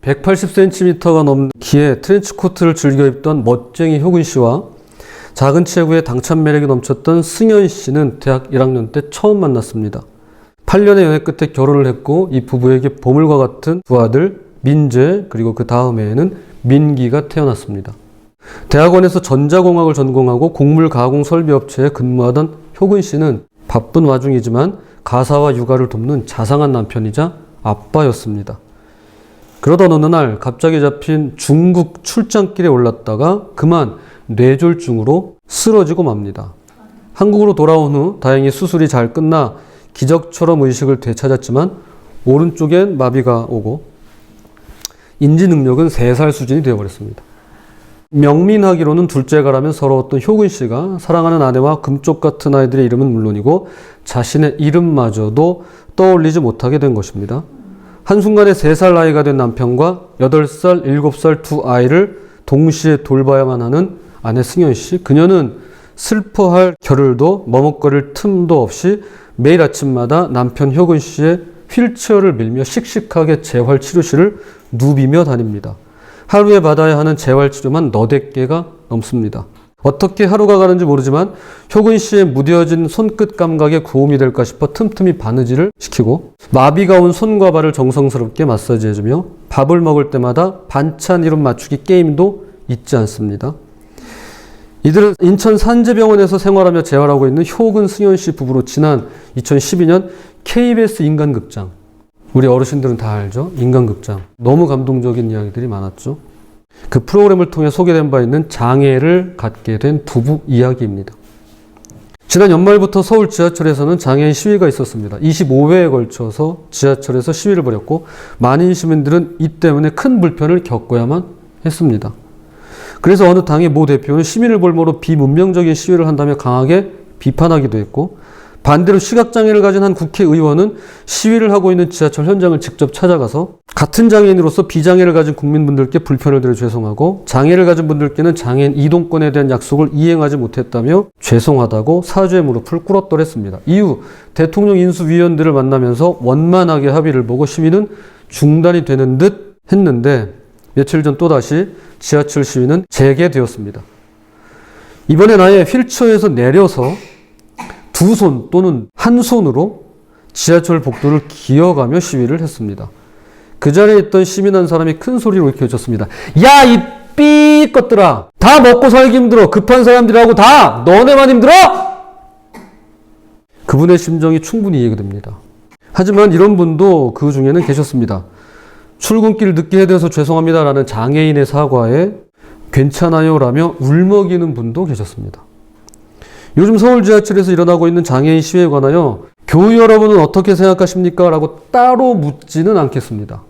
180cm가 넘는 키에 트렌치코트를 즐겨 입던 멋쟁이 효근 씨와 작은 체구에 당찬 매력이 넘쳤던 승현 씨는 대학 1학년 때 처음 만났습니다. 8년의 연애 끝에 결혼을 했고 이 부부에게 보물과 같은 두 아들 민재 그리고 그 다음 해에는 민기가 태어났습니다. 대학원에서 전자공학을 전공하고 곡물 가공 설비업체에 근무하던 효근 씨는 바쁜 와중이지만 가사와 육아를 돕는 자상한 남편이자 아빠였습니다. 그러던 어느 날 갑자기 잡힌 중국 출장길에 올랐다가 그만 뇌졸중으로 쓰러지고 맙니다. 한국으로 돌아온 후 다행히 수술이 잘 끝나 기적처럼 의식을 되찾았지만 오른쪽엔 마비가 오고 인지 능력은 3살 수준이 되어버렸습니다. 명민하기로는 둘째가라면 서러웠던 효근 씨가 사랑하는 아내와 금쪽 같은 아이들의 이름은 물론이고 자신의 이름마저도 떠올리지 못하게 된 것입니다. 한순간에 3살 나이가 된 남편과 8살, 7살 두 아이를 동시에 돌봐야만 하는 아내 승현 씨. 그녀는 슬퍼할 겨를도 머뭇거릴 틈도 없이 매일 아침마다 남편 효근 씨의 휠체어를 밀며 씩씩하게 재활치료실을 누비며 다닙니다. 하루에 받아야 하는 재활치료만 너댓 개가 넘습니다. 어떻게 하루가 가는지 모르지만 효근 씨의 무뎌진 손끝 감각에 도움이 될까 싶어 틈틈이 바느질을 시키고 마비가 온 손과 발을 정성스럽게 마사지해주며 밥을 먹을 때마다 반찬 이름 맞추기 게임도 잊지 않습니다. 이들은 인천 산재병원에서 생활하며 재활하고 있는 효근 승현 씨 부부로 지난 2012년 KBS 인간극장, 우리 어르신들은 다 알죠? 인간극장. 너무 감동적인 이야기들이 많았죠. 그 프로그램을 통해 소개된 바 있는 장애를 갖게 된 부부 이야기입니다. 지난 연말부터 서울 지하철에서는 장애인 시위가 있었습니다. 25회에 걸쳐서 지하철에서 시위를 벌였고 많은 시민들은 이 때문에 큰 불편을 겪어야만 했습니다. 그래서 어느 당의 모 대표는 시민을 볼모로 비문명적인 시위를 한다며 강하게 비판하기도 했고 반대로 시각장애를 가진 한 국회의원은 시위를 하고 있는 지하철 현장을 직접 찾아가서 같은 장애인으로서 비장애를 가진 국민분들께 불편을 드려 죄송하고 장애를 가진 분들께는 장애인 이동권에 대한 약속을 이행하지 못했다며 죄송하다고 사죄의 무릎을 꿇었더랬습니다. 이후 대통령 인수위원들을 만나면서 원만하게 합의를 보고 시위는 중단이 되는 듯 했는데 며칠 전 또다시 지하철 시위는 재개되었습니다. 이번엔 아예 휠체어에서 내려서 두 손 또는 한 손으로 지하철 복도를 기어가며 시위를 했습니다. 그 자리에 있던 시민 한 사람이 큰 소리로 이렇게 외쳤습니다. 야, 이 삐 것들아! 다 먹고 살기 힘들어! 급한 사람들하고 다! 너네만 힘들어! 그분의 심정이 충분히 이해가 됩니다. 하지만 이런 분도 그 중에는 계셨습니다. 출근길 늦게 해드려서 죄송합니다라는 장애인의 사과에 괜찮아요 라며 울먹이는 분도 계셨습니다. 요즘 서울 지하철에서 일어나고 있는 장애인 시위에 관하여 교우 여러분은 어떻게 생각하십니까? 라고 따로 묻지는 않겠습니다.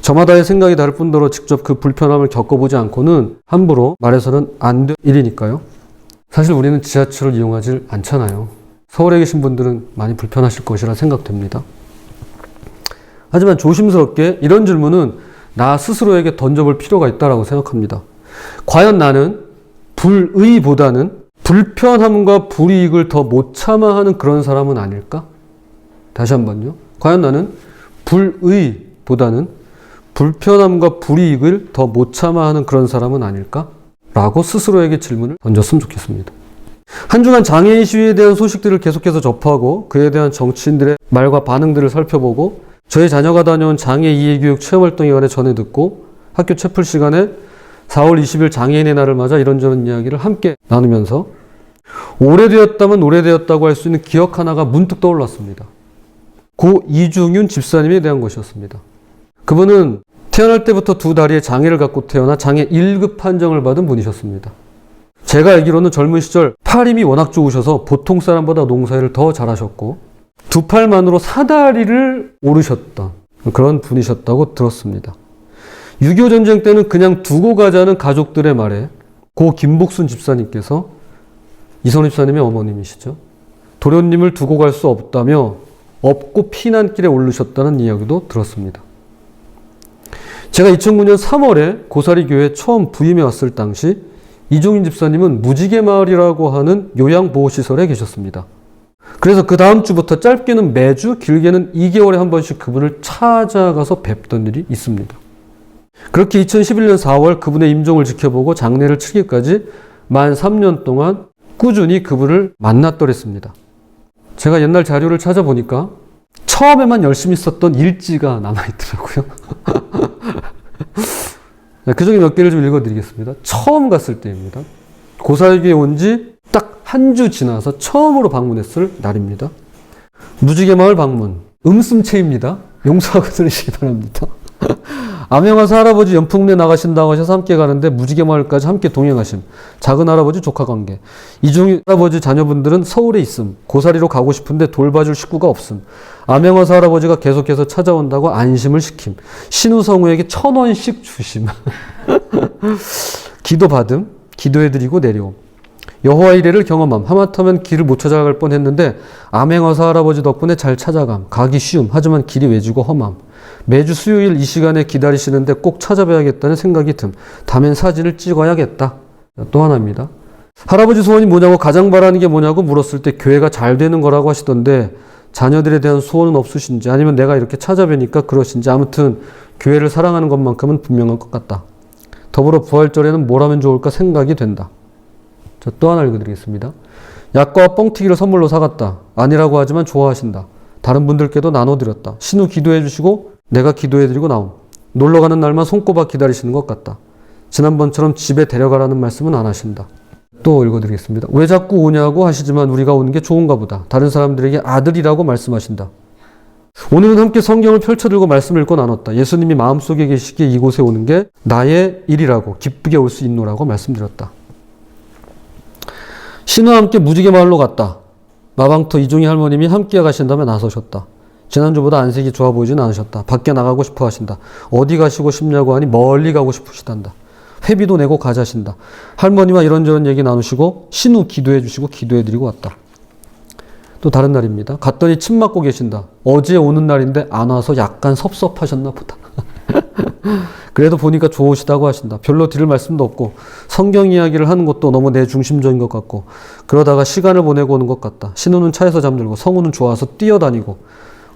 저마다의 생각이 다를 뿐더러 직접 그 불편함을 겪어보지 않고는 함부로 말해서는 안 될 일이니까요. 사실 우리는 지하철을 이용하지 않잖아요. 서울에 계신 분들은 많이 불편하실 것이라 생각됩니다. 하지만 조심스럽게 이런 질문은 나 스스로에게 던져볼 필요가 있다고 생각합니다. 과연 나는 불의보다는 불편함과 불이익을 더 못 참아하는 그런 사람은 아닐까? 다시 한번요. 과연 나는 불의보다는 불편함과 불이익을 더 못 참아하는 그런 사람은 아닐까? 라고 스스로에게 질문을 던졌으면 좋겠습니다. 한 주간 장애인 시위에 대한 소식들을 계속해서 접하고 그에 대한 정치인들의 말과 반응들을 살펴보고 저희 자녀가 다녀온 장애 이해교육 체험활동에 관해 전해 듣고 학교 채플 시간에 4월 20일 장애인의 날을 맞아 이런저런 이야기를 함께 나누면서 오래되었다면 오래되었다고 할 수 있는 기억 하나가 문득 떠올랐습니다. 고 이중윤 집사님에 대한 것이었습니다. 그분은 태어날 때부터 두 다리에 장애를 갖고 태어나 장애 1급 판정을 받은 분이셨습니다. 제가 알기로는 젊은 시절 팔 힘이 워낙 좋으셔서 보통 사람보다 농사일을 더 잘하셨고 두 팔만으로 사다리를 오르셨던 그런 분이셨다고 들었습니다. 6.25 전쟁 때는 그냥 두고 가자는 가족들의 말에 고 김복순 집사님께서 이선우 집사님의 어머님이시죠. 도련님을 두고 갈 수 없다며 업고 피난길에 오르셨다는 이야기도 들었습니다. 제가 2009년 3월에 고사리 교회에 처음 부임해 왔을 당시 이종인 집사님은 무지개 마을이라고 하는 요양보호시설에 계셨습니다. 그래서 그 다음 주부터 짧게는 매주, 길게는 2개월에 한 번씩 그분을 찾아가서 뵙던 일이 있습니다. 그렇게 2011년 4월 그분의 임종을 지켜보고 장례를 치르기까지 만 3년 동안 꾸준히 그분을 만났더랬습니다. 제가 옛날 자료를 찾아보니까 처음에만 열심히 썼던 일지가 남아있더라고요. 그 중에 몇 개를 좀 읽어드리겠습니다. 처음 갔을 때입니다. 고사육에 온 지 딱 한 주 지나서 처음으로 방문했을 날입니다. 무지개 마을 방문. 음슴체입니다. 용서하고 들으시기 바랍니다. 암행어사 할아버지 연풍내 나가신다고 하셔서 함께 가는데 무지개 마을까지 함께 동행하심. 작은 할아버지 조카 관계. 이중 할아버지 자녀분들은 서울에 있음. 고사리로 가고 싶은데 돌봐줄 식구가 없음. 암행어사 할아버지가 계속해서 찾아온다고 안심을 시킴. 신우 성우에게 1,000원씩 주심. 기도 받음. 기도해드리고 내려옴. 여호와 이레를 경험함. 하마터면 길을 못 찾아갈 뻔했는데 암행어사 할아버지 덕분에 잘 찾아감. 가기 쉬움. 하지만 길이 외지고 험함. 매주 수요일 이 시간에 기다리시는데 꼭 찾아뵈야겠다는 생각이 듦. 다음엔 사진을 찍어야겠다. 또 하나입니다. 할아버지 소원이 뭐냐고 가장 바라는 게 뭐냐고 물었을 때 교회가 잘 되는 거라고 하시던데 자녀들에 대한 소원은 없으신지 아니면 내가 이렇게 찾아뵈니까 그러신지 아무튼 교회를 사랑하는 것만큼은 분명한 것 같다. 더불어 부활절에는 뭘 하면 좋을까 생각이 된다. 자, 또 하나 읽어드리겠습니다. 약과와 뻥튀기를 선물로 사갔다. 아니라고 하지만 좋아하신다. 다른 분들께도 나눠드렸다. 신우 기도해주시고 내가 기도해드리고 나옴. 놀러가는 날만 손꼽아 기다리시는 것 같다. 지난번처럼 집에 데려가라는 말씀은 안 하신다. 또 읽어드리겠습니다. 왜 자꾸 오냐고 하시지만 우리가 오는 게 좋은가 보다. 다른 사람들에게 아들이라고 말씀하신다. 오늘은 함께 성경을 펼쳐들고 말씀을 읽고 나눴다. 예수님이 마음속에 계시기에 이곳에 오는 게 나의 일이라고 기쁘게 올 수 있노라고 말씀드렸다. 신우와 함께 무지개 마을로 갔다. 마방터 이종희 할머님이 함께 가신다며 나서셨다. 지난주보다 안색이 좋아 보이진 않으셨다. 밖에 나가고 싶어 하신다. 어디 가시고 싶냐고 하니 멀리 가고 싶으시단다. 회비도 내고 가자신다. 할머니와 이런저런 얘기 나누시고 신우 기도해 주시고 기도해 드리고 왔다. 또 다른 날입니다. 갔더니 침 맞고 계신다. 어제 오는 날인데 안 와서 약간 섭섭하셨나 보다. 그래도 보니까 좋으시다고 하신다. 별로 드릴 말씀도 없고 성경 이야기를 하는 것도 너무 내 중심적인 것 같고 그러다가 시간을 보내고 오는 것 같다. 신우는 차에서 잠들고 성우는 좋아서 뛰어다니고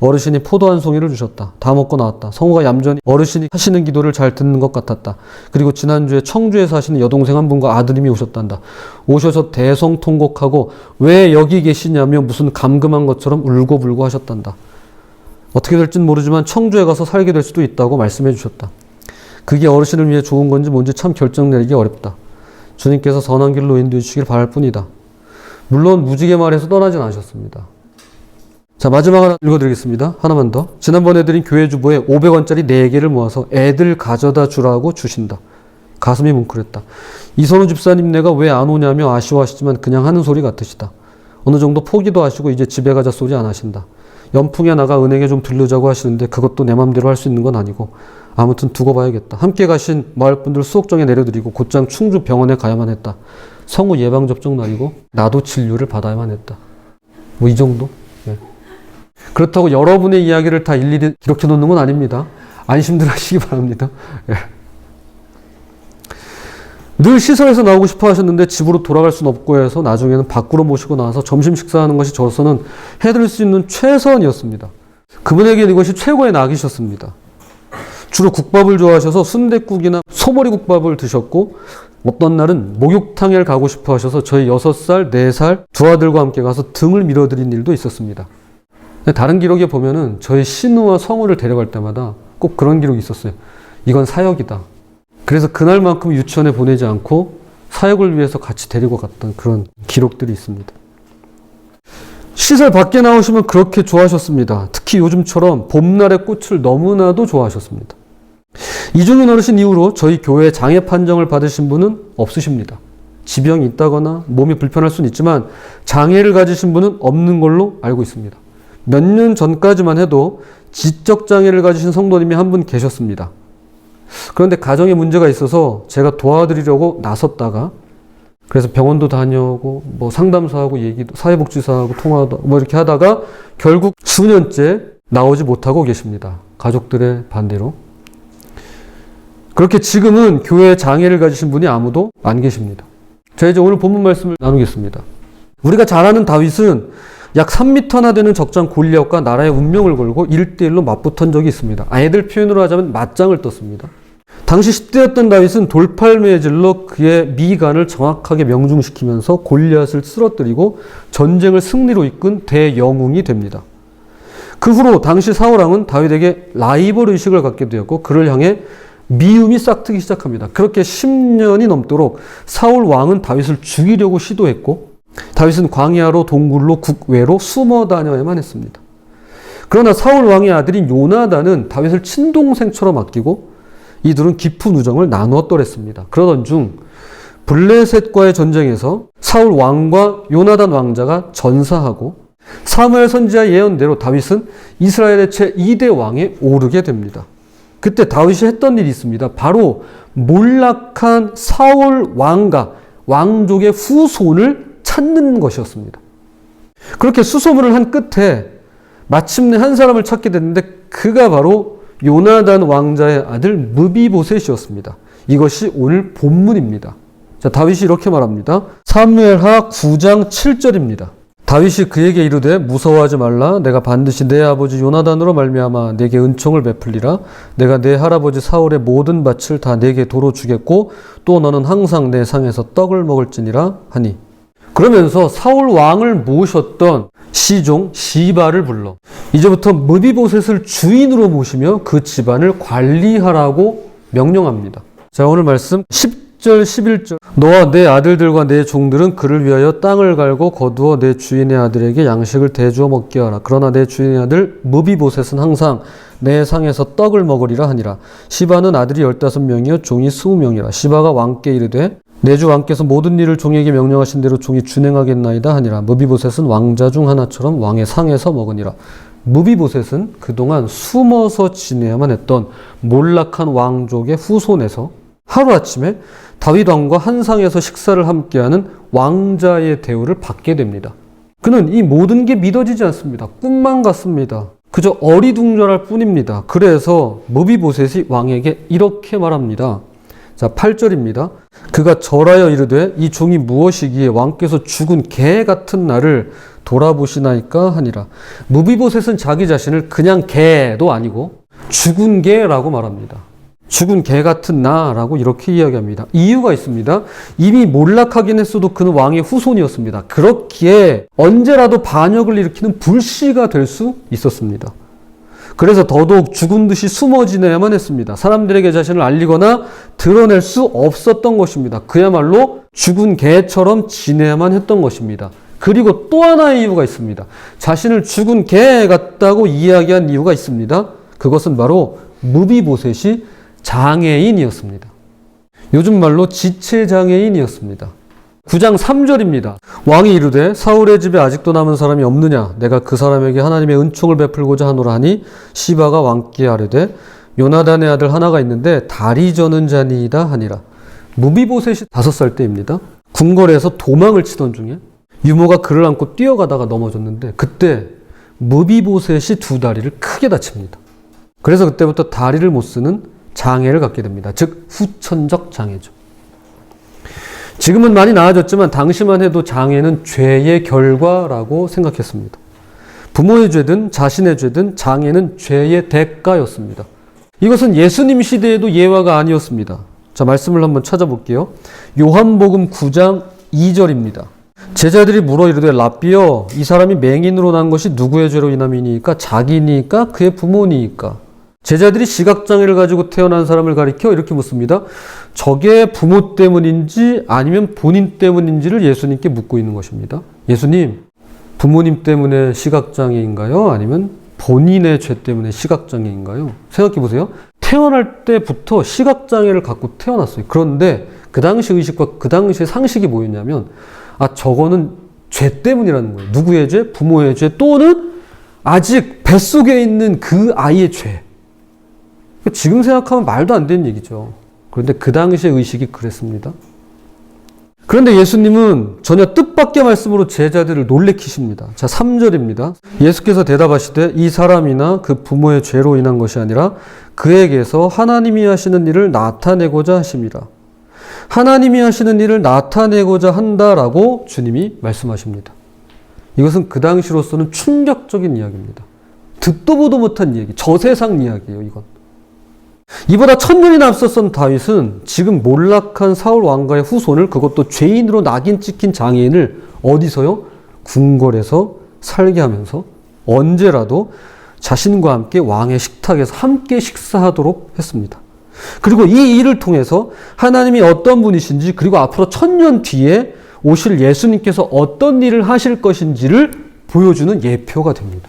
어르신이 포도 한 송이를 주셨다. 다 먹고 나왔다. 성우가 얌전히 어르신이 하시는 기도를 잘 듣는 것 같았다. 그리고 지난주에 청주에 사시는 여동생 한 분과 아드님이 오셨단다. 오셔서 대성통곡하고 왜 여기 계시냐며 무슨 감금한 것처럼 울고불고 하셨단다. 어떻게 될진 모르지만 청주에 가서 살게 될 수도 있다고 말씀해 주셨다. 그게 어르신을 위해 좋은 건지 뭔지 참 결정 내리기 어렵다. 주님께서 선한 길로 인도해 주시길 바랄 뿐이다. 물론 무지개 마을에서 떠나진 않으셨습니다. 자, 마지막 하나 읽어드리겠습니다. 하나만 더. 지난번에 드린 교회 주보에 500원짜리 4개를 모아서 애들 가져다 주라고 주신다. 가슴이 뭉클했다. 이선우 집사님네가 왜 안 오냐며 아쉬워하시지만 그냥 하는 소리 같으시다. 어느 정도 포기도 하시고 이제 집에 가자 소리 안 하신다. 연풍에 나가 은행에 좀 들르자고 하시는데 그것도 내 맘대로 할 수 있는 건 아니고 아무튼 두고 봐야겠다. 함께 가신 마을분들 수옥정에 내려드리고 곧장 충주 병원에 가야만 했다. 성우 예방접종 날이고 나도 진료를 받아야만 했다. 뭐 이 정도? 네. 그렇다고 여러분의 이야기를 다 일일이 기록해 놓는 건 아닙니다. 안심들 하시기 바랍니다. 네. 늘 시설에서 나오고 싶어 하셨는데 집으로 돌아갈 수는 없고 해서 나중에는 밖으로 모시고 나와서 점심 식사하는 것이 저로서는 해드릴 수 있는 최선이었습니다. 그분에게는 이것이 최고의 낙이셨습니다. 주로 국밥을 좋아하셔서 순댓국이나 소머리국밥을 드셨고 어떤 날은 목욕탕에 가고 싶어 하셔서 저희 6살, 4살 두 아들과 함께 가서 등을 밀어드린 일도 있었습니다. 다른 기록에 보면은 저희 신우와 성우를 데려갈 때마다 꼭 그런 기록이 있었어요. 이건 사역이다. 그래서 그날만큼 유치원에 보내지 않고 사역을 위해서 같이 데리고 갔던 그런 기록들이 있습니다. 시설 밖에 나오시면 그렇게 좋아하셨습니다. 특히 요즘처럼 봄날의 꽃을 너무나도 좋아하셨습니다. 이종윤 어르신 이후로 저희 교회 장애 판정을 받으신 분은 없으십니다. 지병이 있다거나 몸이 불편할 수는 있지만 장애를 가지신 분은 없는 걸로 알고 있습니다. 몇 년 전까지만 해도 지적 장애를 가지신 성도님이 한 분 계셨습니다. 그런데 가정에 문제가 있어서 제가 도와드리려고 나섰다가 그래서 병원도 다녀오고 뭐 상담소하고 얘기도 사회복지사하고 통화도 뭐 이렇게 하다가 결국 수년째 나오지 못하고 계십니다. 가족들의 반대로. 그렇게 지금은 교회에 장애를 가지신 분이 아무도 안 계십니다. 제가 이제 오늘 본문 말씀을 나누겠습니다. 우리가 잘 아는 다윗은 약 3m나 되는 적장 골리앗과 나라의 운명을 걸고 1대1로 맞붙은 적이 있습니다. 애들 표현으로 하자면 맞짱을 떴습니다. 당시 10대였던 다윗은 돌팔매질로 그의 미간을 정확하게 명중시키면서 골리앗을 쓰러뜨리고 전쟁을 승리로 이끈 대영웅이 됩니다. 그 후로 당시 사울왕은 다윗에게 라이벌 의식을 갖게 되었고 그를 향해 미움이 싹트기 시작합니다. 그렇게 10년이 넘도록 사울 왕은 다윗을 죽이려고 시도했고 다윗은 광야로 동굴로 국외로 숨어 다녀야만 했습니다. 그러나 사울 왕의 아들인 요나단은 다윗을 친동생처럼 아끼고 이들은 깊은 우정을 나누었더랬습니다. 그러던 중 블레셋과의 전쟁에서 사울 왕과 요나단 왕자가 전사하고 사무엘 선지자 예언대로 다윗은 이스라엘의 제2대 왕에 오르게 됩니다. 그때 다윗이 했던 일이 있습니다. 바로 몰락한 사울 왕과 왕족의 후손을 찾는 것이었습니다. 그렇게 수소문을 한 끝에 마침내 한 사람을 찾게 됐는데 그가 바로 요나단 왕자의 아들 무비보셋이었습니다. 이것이 오늘 본문입니다. 자, 다윗이 이렇게 말합니다. 사무엘하 9장 7절입니다. 다윗이 그에게 이르되 무서워하지 말라. 내가 반드시 내 아버지 요나단으로 말미암아 내게 은총을 베풀리라. 내가 내 할아버지 사울의 모든 밭을 다 내게 도로 주겠고 또 너는 항상 내 상에서 떡을 먹을지니라 하니. 그러면서 사울 왕을 모셨던 시종 시바를 불러 이제부터 무비보셋을 주인으로 모시며 그 집안을 관리하라고 명령합니다. 자, 오늘 말씀 10절 11절 너와 내 아들들과 내 종들은 그를 위하여 땅을 갈고 거두어 내 주인의 아들에게 양식을 대주어 먹게 하라. 그러나 내 주인의 아들 무비보셋은 항상 내 상에서 떡을 먹으리라 하니라. 시바는 아들이 15명이요 종이 20명이라. 시바가 왕께 이르되 내 주 왕께서 모든 일을 종에게 명령하신 대로 종이 준행하겠나이다 하니라. 무비보셋은 왕자 중 하나처럼 왕의 상에서 먹으니라. 무비보셋은 그동안 숨어서 지내야만 했던 몰락한 왕족의 후손에서 하루아침에 다윗 왕과 한 상에서 식사를 함께하는 왕자의 대우를 받게 됩니다. 그는 이 모든 게 믿어지지 않습니다. 꿈만 같습니다. 그저 어리둥절할 뿐입니다. 그래서 무비보셋이 왕에게 이렇게 말합니다. 자, 8절입니다. 그가 절하여 이르되 이 종이 무엇이기에 왕께서 죽은 개 같은 나를 돌아보시나이까 하니라. 무비보셋은 자기 자신을 그냥 개도 아니고 죽은 개라고 말합니다. 죽은 개 같은 나라고 이렇게 이야기합니다. 이유가 있습니다. 이미 몰락하긴 했어도 그는 왕의 후손이었습니다. 그렇기에 언제라도 반역을 일으키는 불씨가 될 수 있었습니다. 그래서 더더욱 죽은 듯이 숨어 지내야만 했습니다. 사람들에게 자신을 알리거나 드러낼 수 없었던 것입니다. 그야말로 죽은 개처럼 지내야만 했던 것입니다. 그리고 또 하나의 이유가 있습니다. 자신을 죽은 개 같다고 이야기한 이유가 있습니다. 그것은 바로 무비보셋이 장애인이었습니다. 요즘 말로 지체장애인이었습니다. 9장 3절입니다. 왕이 이르되 사울의 집에 아직도 남은 사람이 없느냐? 내가 그 사람에게 하나님의 은총을 베풀고자 하노라 하니 시바가 왕께 아뢰되 요나단의 아들 하나가 있는데 다리 저는 자니이다 하니라. 무비보셋이 5살 때입니다. 궁궐에서 도망을 치던 중에 유모가 그를 안고 뛰어가다가 넘어졌는데 그때 무비보셋이 2다리를 크게 다칩니다. 그래서 그때부터 다리를 못 쓰는 장애를 갖게 됩니다. 즉 후천적 장애죠. 지금은 많이 나아졌지만 당시만 해도 장애는 죄의 결과라고 생각했습니다. 부모의 죄든 자신의 죄든 장애는 죄의 대가였습니다. 이것은 예수님 시대에도 예화가 아니었습니다. 자, 말씀을 한번 찾아볼게요. 요한복음 9장 2절입니다. 제자들이 물어 이르되 랍비여 이 사람이 맹인으로 난 것이 누구의 죄로 인함이니까 자기니까 그의 부모니까. 제자들이 시각장애를 가지고 태어난 사람을 가리켜 이렇게 묻습니다. 저게 부모 때문인지 아니면 본인 때문인지를 예수님께 묻고 있는 것입니다. 예수님, 부모님 때문에 시각장애인가요? 아니면 본인의 죄 때문에 시각장애인가요? 생각해 보세요. 태어날 때부터 시각장애를 갖고 태어났어요. 그런데 그 당시 의식과 그 당시 상식이 뭐였냐면 저거는 죄 때문이라는 거예요. 누구의 죄? 부모의 죄 또는 아직 뱃속에 있는 그 아이의 죄. 지금 생각하면 말도 안 되는 얘기죠. 그런데 그 당시의 의식이 그랬습니다. 그런데 예수님은 전혀 뜻밖의 말씀으로 제자들을 놀래키십니다. 자, 3절입니다. 예수께서 대답하시되 이 사람이나 그 부모의 죄로 인한 것이 아니라 그에게서 하나님이 하시는 일을 나타내고자 하심이라. 하나님이 하시는 일을 나타내고자 한다라고 주님이 말씀하십니다. 이것은 그 당시로서는 충격적인 이야기입니다. 듣도 보도 못한 이야기, 저세상 이야기예요, 이건. 이보다 1000년이나 앞서선 다윗은 지금 몰락한 사울 왕가의 후손을, 그것도 죄인으로 낙인 찍힌 장애인을 어디서요? 궁궐에서 살게 하면서 언제라도 자신과 함께 왕의 식탁에서 함께 식사하도록 했습니다. 그리고 이 일을 통해서 하나님이 어떤 분이신지, 그리고 앞으로 1000년 뒤에 오실 예수님께서 어떤 일을 하실 것인지를 보여주는 예표가 됩니다.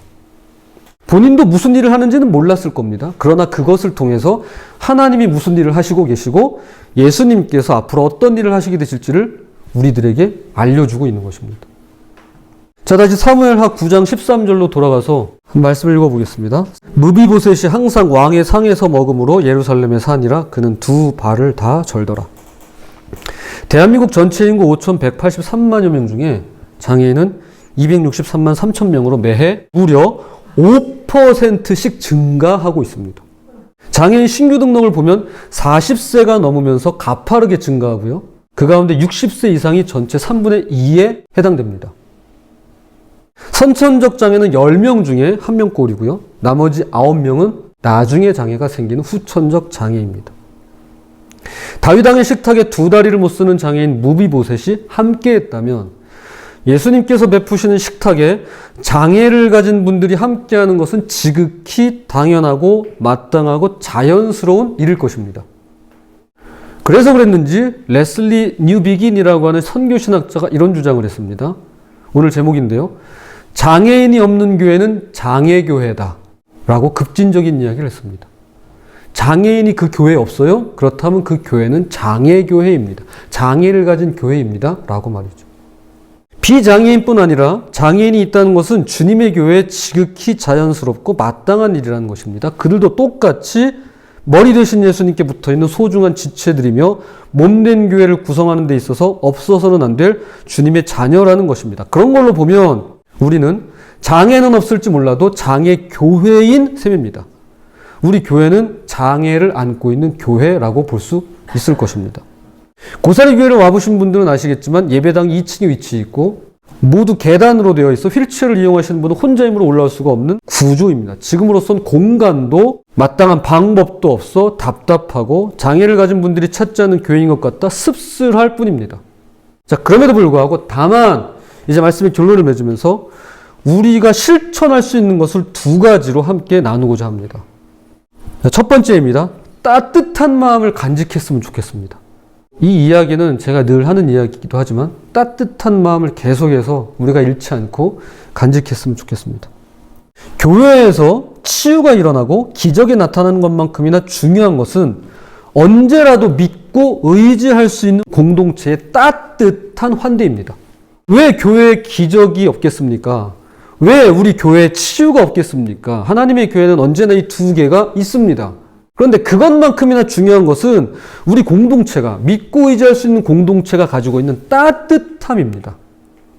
본인도 무슨 일을 하는지는 몰랐을 겁니다. 그러나 그것을 통해서 하나님이 무슨 일을 하시고 계시고 예수님께서 앞으로 어떤 일을 하시게 되실지를 우리들에게 알려주고 있는 것입니다. 자, 다시 사무엘하 9장 13절로 돌아가서 한 말씀을 읽어보겠습니다. 무비보셋이 항상 왕의 상에서 먹음으로 예루살렘에 사니라. 그는 두 발을 다 절더라. 대한민국 전체 인구 5,183만여 명 중에 장애인은 263만 3천 명으로 매해 무려 5%씩 증가하고 있습니다. 장애인 신규 등록을 보면 40세가 넘으면서 가파르게 증가하고요. 그 가운데 60세 이상이 전체 3분의 2에 해당됩니다. 선천적 장애는 10명 중에 1명꼴이고요. 나머지 9명은 나중에 장애가 생기는 후천적 장애입니다. 다윗 왕의 식탁에 두 다리를 못 쓰는 장애인 무비보셋이 함께했다면 예수님께서 베푸시는 식탁에 장애를 가진 분들이 함께하는 것은 지극히 당연하고 마땅하고 자연스러운 일일 것입니다. 그래서 그랬는지 레슬리 뉴비긴이라고 하는 선교신학자가 이런 주장을 했습니다. 오늘 제목인데요. 장애인이 없는 교회는 장애교회다 라고 급진적인 이야기를 했습니다. 장애인이 그 교회에 없어요? 그렇다면 그 교회는 장애교회입니다. 장애를 가진 교회입니다 라고 말이죠. 비장애인뿐 아니라 장애인이 있다는 것은 주님의 교회에 지극히 자연스럽고 마땅한 일이라는 것입니다. 그들도 똑같이 머리 대신 예수님께 붙어있는 소중한 지체들이며 몸된 교회를 구성하는 데 있어서 없어서는 안 될 주님의 자녀라는 것입니다. 그런 걸로 보면 우리는 장애는 없을지 몰라도 장애교회인 셈입니다. 우리 교회는 장애를 안고 있는 교회라고 볼 수 있을 것입니다. 고사리 교회를 와보신 분들은 아시겠지만 예배당 2층에 위치해 있고 모두 계단으로 되어 있어 휠체어를 이용하시는 분은 혼자 힘으로 올라올 수가 없는 구조입니다. 지금으로선 공간도 마땅한 방법도 없어 답답하고 장애를 가진 분들이 찾지 않는 교회인 것 같다 씁쓸할 뿐입니다. 자, 그럼에도 불구하고 다만 이제 말씀의 결론을 맺으면서 우리가 실천할 수 있는 것을 두 가지로 함께 나누고자 합니다. 첫 번째입니다. 따뜻한 마음을 간직했으면 좋겠습니다. 이 이야기는 제가 늘 하는 이야기이기도 하지만 따뜻한 마음을 계속해서 우리가 잃지 않고 간직했으면 좋겠습니다. 교회에서 치유가 일어나고 기적이 나타나는 것만큼이나 중요한 것은 언제라도 믿고 의지할 수 있는 공동체의 따뜻한 환대입니다. 왜 교회에 기적이 없겠습니까? 왜 우리 교회에 치유가 없겠습니까? 하나님의 교회는 언제나 이 두 개가 있습니다. 그런데 그것만큼이나 중요한 것은 우리 공동체가, 믿고 의지할 수 있는 공동체가 가지고 있는 따뜻함입니다.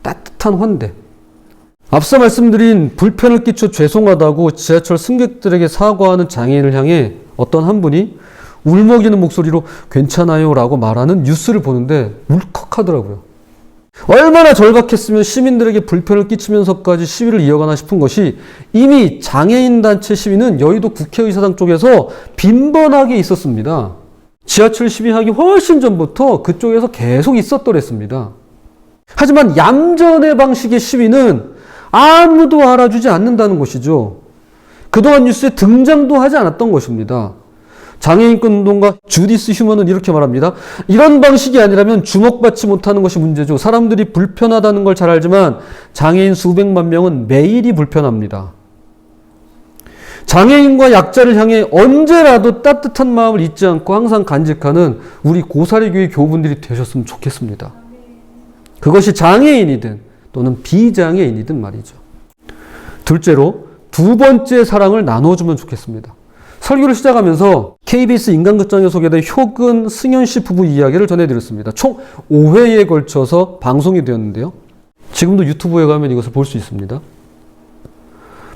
따뜻한 환대. 앞서 말씀드린 불편을 끼쳐 죄송하다고 지하철 승객들에게 사과하는 장애인을 향해 어떤 한 분이 울먹이는 목소리로 괜찮아요 라고 말하는 뉴스를 보는데 울컥하더라고요. 얼마나 절박했으면 시민들에게 불편을 끼치면서까지 시위를 이어가나 싶은 것이 이미 장애인 단체 시위는 여의도 국회의사당 쪽에서 빈번하게 있었습니다. 지하철 시위하기 훨씬 전부터 그쪽에서 계속 있었더랬습니다. 하지만 얌전의 방식의 시위는 아무도 알아주지 않는다는 것이죠. 그동안 뉴스에 등장도 하지 않았던 것입니다. 장애인권 운동가 주디스 휴먼은 이렇게 말합니다. 이런 방식이 아니라면 주목받지 못하는 것이 문제죠. 사람들이 불편하다는 걸 잘 알지만 장애인 수백만 명은 매일이 불편합니다. 장애인과 약자를 향해 언제라도 따뜻한 마음을 잊지 않고 항상 간직하는 우리 고사리교회 교우분들이 되셨으면 좋겠습니다. 그것이 장애인이든 또는 비장애인이든 말이죠. 둘째로 두 번째 사랑을 나눠주면 좋겠습니다. 설교를 시작하면서 KBS 인간극장에 소개된 효근, 승현 씨 부부 이야기를 전해드렸습니다. 총 5회에 걸쳐서 방송이 되었는데요. 지금도 유튜브에 가면 이것을 볼 수 있습니다.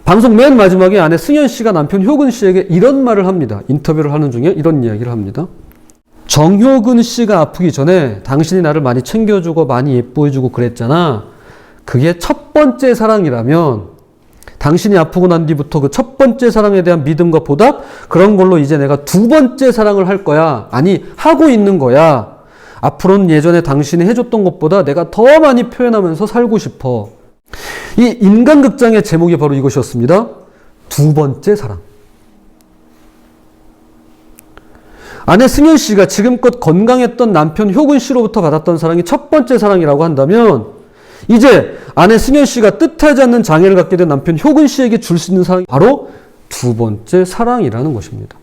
방송 맨 마지막에 아내 승현 씨가 남편 효근 씨에게 이런 말을 합니다. 인터뷰를 하는 중에 이런 이야기를 합니다. 정효근 씨가 아프기 전에 당신이 나를 많이 챙겨주고 많이 예뻐해주고 그랬잖아. 그게 첫 번째 사랑이라면 당신이 아프고 난 뒤부터 그 첫 번째 사랑에 대한 믿음과 보답, 그런 걸로 이제 내가 두 번째 사랑을 할 거야. 아니, 하고 있는 거야. 앞으로는 예전에 당신이 해줬던 것보다 내가 더 많이 표현하면서 살고 싶어. 이 인간극장의 제목이 바로 이것이었습니다. 두 번째 사랑. 아내 승현 씨가 지금껏 건강했던 남편 효근 씨로부터 받았던 사랑이 첫 번째 사랑이라고 한다면, 이제 아내 승현 씨가 뜻하지 않는 장애를 갖게 된 남편 효근 씨에게 줄 수 있는 사랑이 바로 두 번째 사랑이라는 것입니다.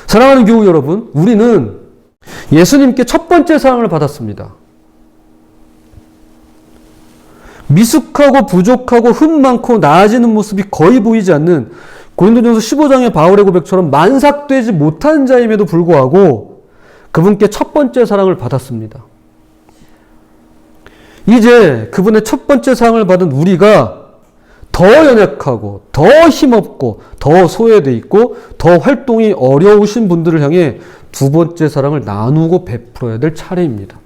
사랑하는 교우 여러분, 우리는 예수님께 첫 번째 사랑을 받았습니다. 미숙하고 부족하고 흠 많고 나아지는 모습이 거의 보이지 않는 고린도전서 15장의 바울의 고백처럼 만삭되지 못한 자임에도 불구하고 그분께 첫 번째 사랑을 받았습니다. 이제 그분의 첫 번째 사랑을 받은 우리가 더 연약하고 더 힘없고 더 소외되어 있고 더 활동이 어려우신 분들을 향해 두 번째 사랑을 나누고 베풀어야 될 차례입니다.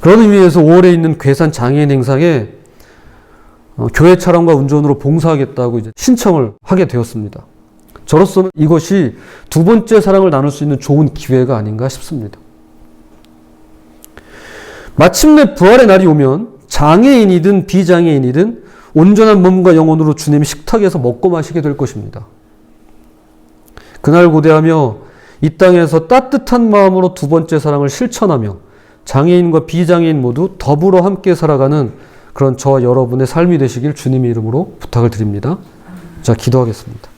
그런 의미에서 5월에 있는 괴산 장애인 행사에 교회 차량과 운전으로 봉사하겠다고 이제 신청을 하게 되었습니다. 저로서는 이것이 두 번째 사랑을 나눌 수 있는 좋은 기회가 아닌가 싶습니다. 마침내 부활의 날이 오면 장애인이든 비장애인이든 온전한 몸과 영혼으로 주님의 식탁에서 먹고 마시게 될 것입니다. 그날 고대하며 이 땅에서 따뜻한 마음으로 두 번째 사랑을 실천하며 장애인과 비장애인 모두 더불어 함께 살아가는 그런 저와 여러분의 삶이 되시길 주님의 이름으로 부탁을 드립니다. 자, 기도하겠습니다.